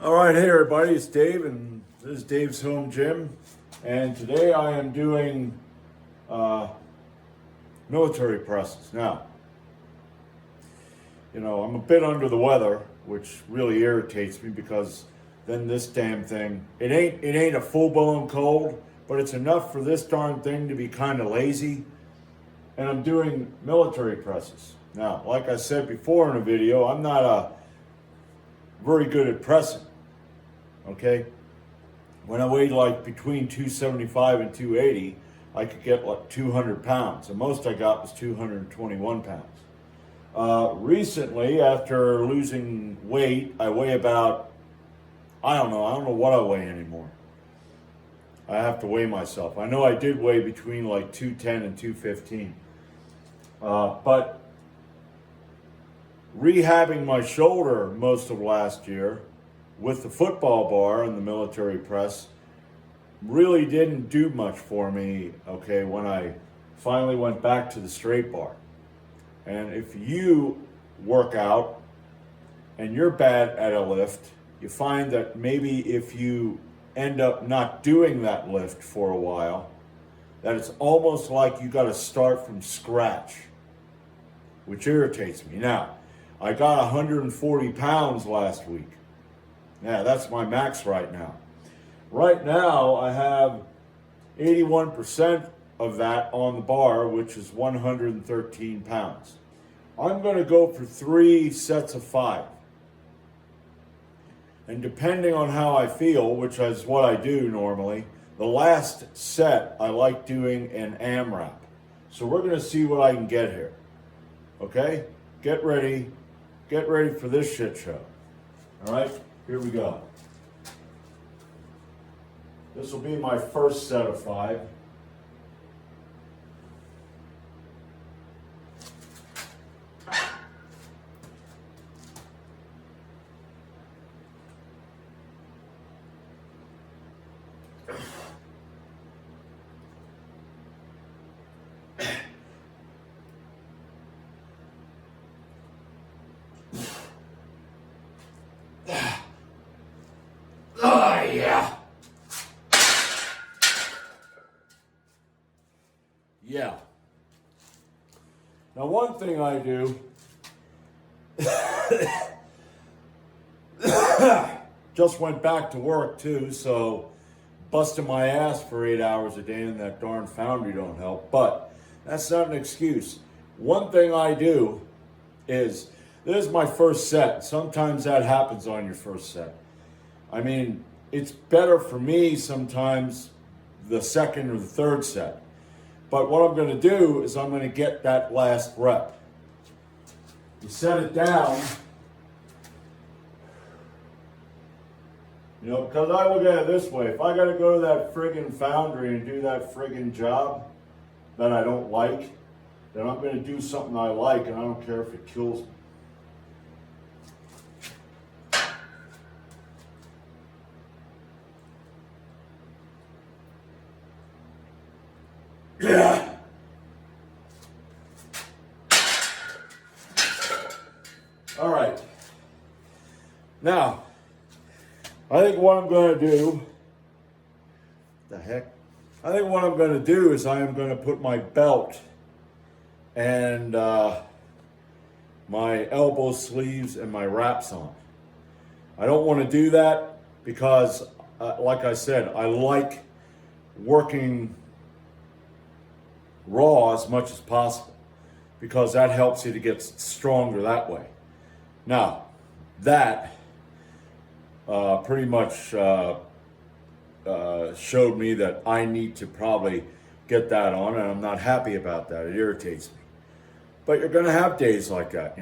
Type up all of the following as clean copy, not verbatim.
All right, hey everybody, it's Dave, and this is Dave's Home Gym, and today I am doing military presses. Now, I'm a bit under the weather, which really irritates me because then this damn thing, it ain't a full-blown cold, but it's enough for this darn thing to be kind of lazy, and I'm doing military presses. Now, like I said before in a video, I'm not very good at pressing. Okay, when I weighed like between 275 and 280, I could get like 200 pounds. The most I got was 221 pounds. Recently, after losing weight, I weigh about, I don't know what I weigh anymore. I have to weigh myself. I know I did weigh between like 210 and 215. But rehabbing my shoulder most of last year, with the football bar and the military press, really didn't do much for me, okay, when I finally went back to the straight bar. And if you work out and you're bad at a lift, you find that maybe if you end up not doing that lift for a while, that it's almost like you got to start from scratch, which irritates me. Now, I got 140 pounds last week. Yeah, that's my max right now. Right now, I have 81% of that on the bar, which is 113 pounds. I'm going to go for 3 sets of 5. And depending on how I feel, which is what I do normally, the last set I like doing an AMRAP. So we're going to see what I can get here. Okay? Get ready for this shit show. All right? Here we go. This will be my first set of 5. Oh, yeah. Yeah. Now, one thing I do, just went back to work too, so busting my ass for 8 hours a day in that darn foundry don't help, but that's not an excuse. One thing I do is, this is my first set. Sometimes that happens on your first set. I mean, it's better for me sometimes the second or the third set. But what I'm going to do is I'm going to get that last rep. You set it down, because I look at it this way. If I got to go to that friggin' foundry and do that friggin' job that I don't like, then I'm going to do something I like, and I don't care if it kills me. Yeah. All right. Now, I think what I'm going to do, I think what I'm going to do is I am going to put my belt and my elbow sleeves and my wraps on. I don't want to do that because, like I said, I like working raw as much as possible because that helps you to get stronger that way. Now, that pretty much showed me that I need to probably get that on, and I'm not happy about that. It irritates me. But you're going to have days like that,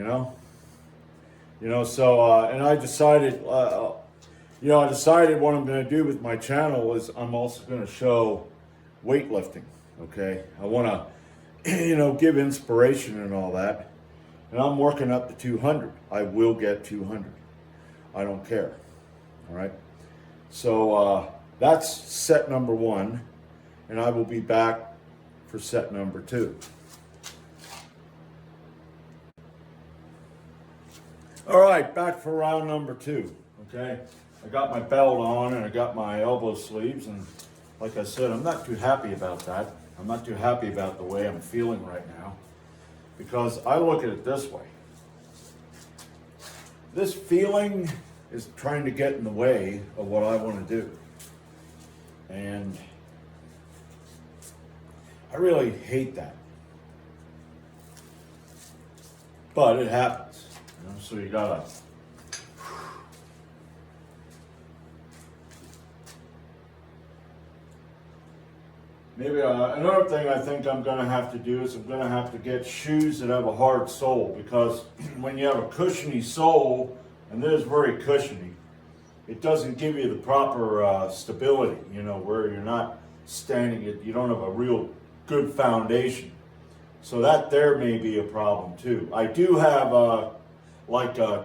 So, and I decided, what I'm going to do with my channel is I'm also going to show weightlifting. Okay, I want to, give inspiration and all that. And I'm working up to 200. I will get 200. I don't care. All right. So that's set number 1. And I will be back for set number 2. All right, back for round number 2. Okay. I got my belt on and I got my elbow sleeves, and like I said, I'm not too happy about that. I'm not too happy about the way I'm feeling right now, because I look at it this way. This feeling is trying to get in the way of what I want to do. And I really hate that. But it happens. So you gotta. Maybe another thing I think I'm going to have to do is I'm going to have to get shoes that have a hard sole, because when you have a cushiony sole, and this is very cushiony, it doesn't give you the proper stability, where you're not standing, you don't have a real good foundation. So that there may be a problem too. I do have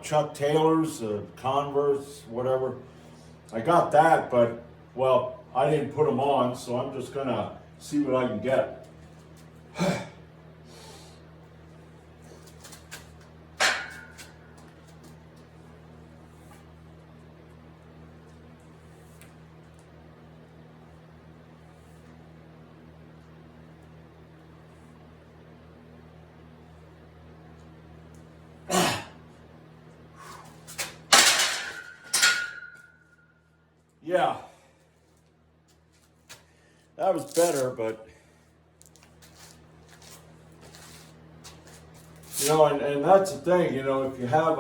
Chuck Taylor's, Converse, whatever. I got that, but well, I didn't put them on, so I'm just gonna see what I can get. Yeah, that was better, but and that's the thing, if you have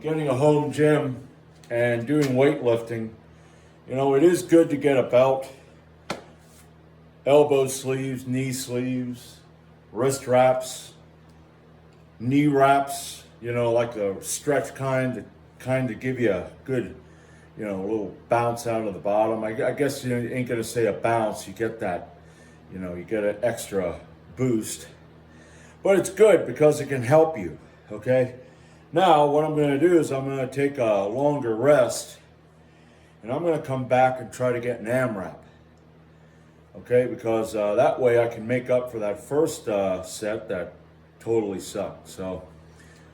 getting a home gym and doing weightlifting, it is good to get a belt, elbow sleeves, knee sleeves, wrist wraps, knee wraps, like a stretch kind to give you a good, a little bounce out of the bottom. I guess you ain't gonna say a bounce. You get that, you get an extra boost. But it's good because it can help you, okay? Now, what I'm gonna do is I'm gonna take a longer rest, and I'm gonna come back and try to get an AMRAP, okay? Because that way I can make up for that first set that totally sucked. So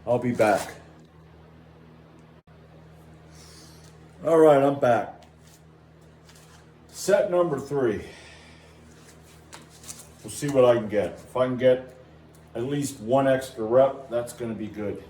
I'll be back. All right, I'm back. Set number 3. We'll see what I can get. If I can get at least one extra rep, that's going to be good.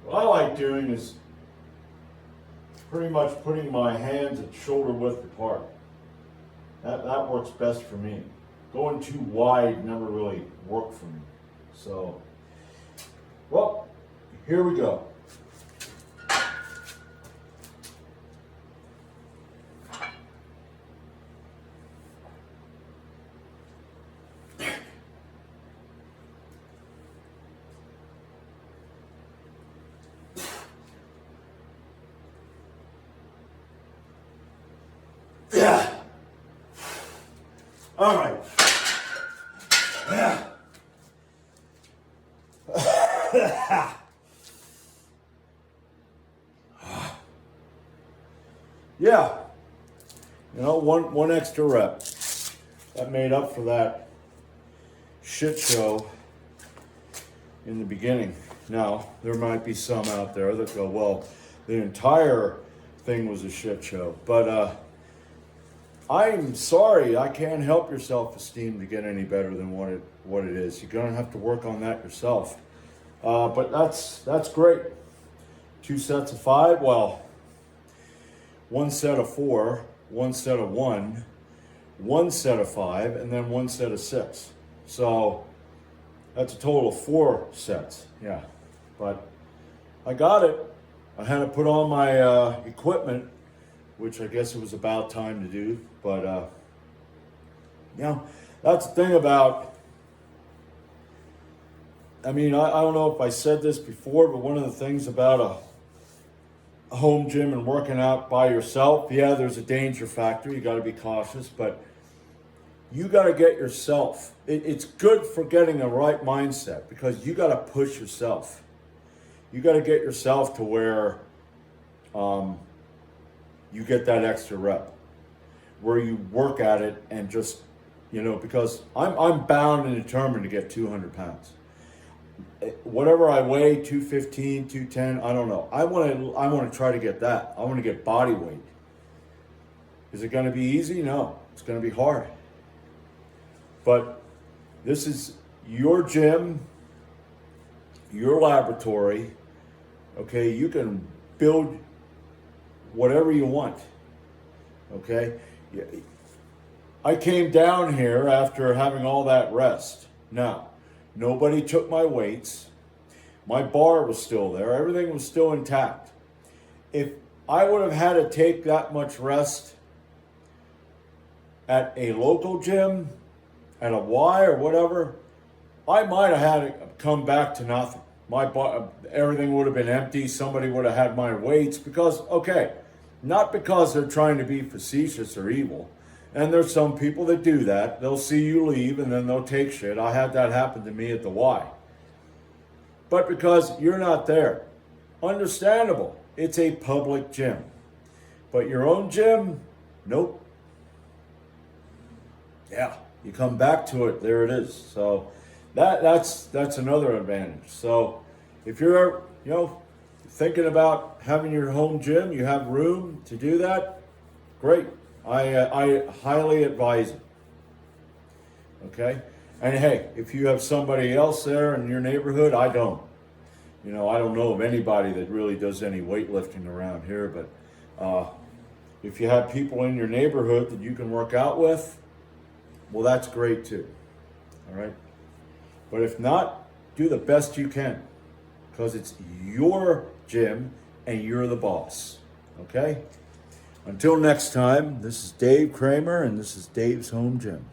What I like doing is pretty much putting my hands at shoulder width apart. That works best for me. Going too wide never really worked for me. So, well, here we go. Yeah. All right. Yeah. Yeah. One extra rep. That made up for that shit show in the beginning. Now, there might be some out there that go, well, the entire thing was a shit show. But I'm sorry, I can't help your self-esteem to get any better than what it is. You're gonna have to work on that yourself. But that's great. 2 sets of 5. Well, 1 set of 4, 1 set of 1, 1 set of 5, and then 1 set of 6. So that's a total of 4 sets. Yeah, but I got it. I had to put on my equipment, which I guess it was about time to do. But, that's the thing about, I don't know if I said this before, but one of the things about a home gym and working out by yourself, yeah, there's a danger factor. You got to be cautious. But you got to get yourself. It's good for getting a right mindset because you got to push yourself. You got to get yourself to where you get that extra rep, where you work at it and just, because I'm bound and determined to get 200 pounds. Whatever I weigh, 215, 210, I don't know. I want to try to get that. I want to get body weight. Is it going to be easy? No, it's going to be hard. But this is your gym, your laboratory. Okay, you can build whatever you want. Okay, I came down here after having all that rest. Now, nobody took my weights. My bar was still there. Everything was still intact. If I would have had to take that much rest at a local gym, at a Y or whatever, I might have had to come back to nothing. Everything would have been empty. Somebody would have had my weights because, not because they're trying to be facetious or evil. And there's some people that do that. They'll see you leave and then they'll take shit. I had that happen to me at the Y. But because you're not there. Understandable. It's a public gym. But your own gym, nope. Yeah, you come back to it, there it is. So that's another advantage. So if you're thinking about having your home gym, you have room to do that, great. I highly advise it. Okay? And hey, if you have somebody else there in your neighborhood, I don't. I don't know of anybody that really does any weightlifting around here, but if you have people in your neighborhood that you can work out with, well, that's great too. All right? But if not, do the best you can because it's your gym and you're the boss. Okay? Until next time, this is Dave Kramer and this is Dave's Home Gym.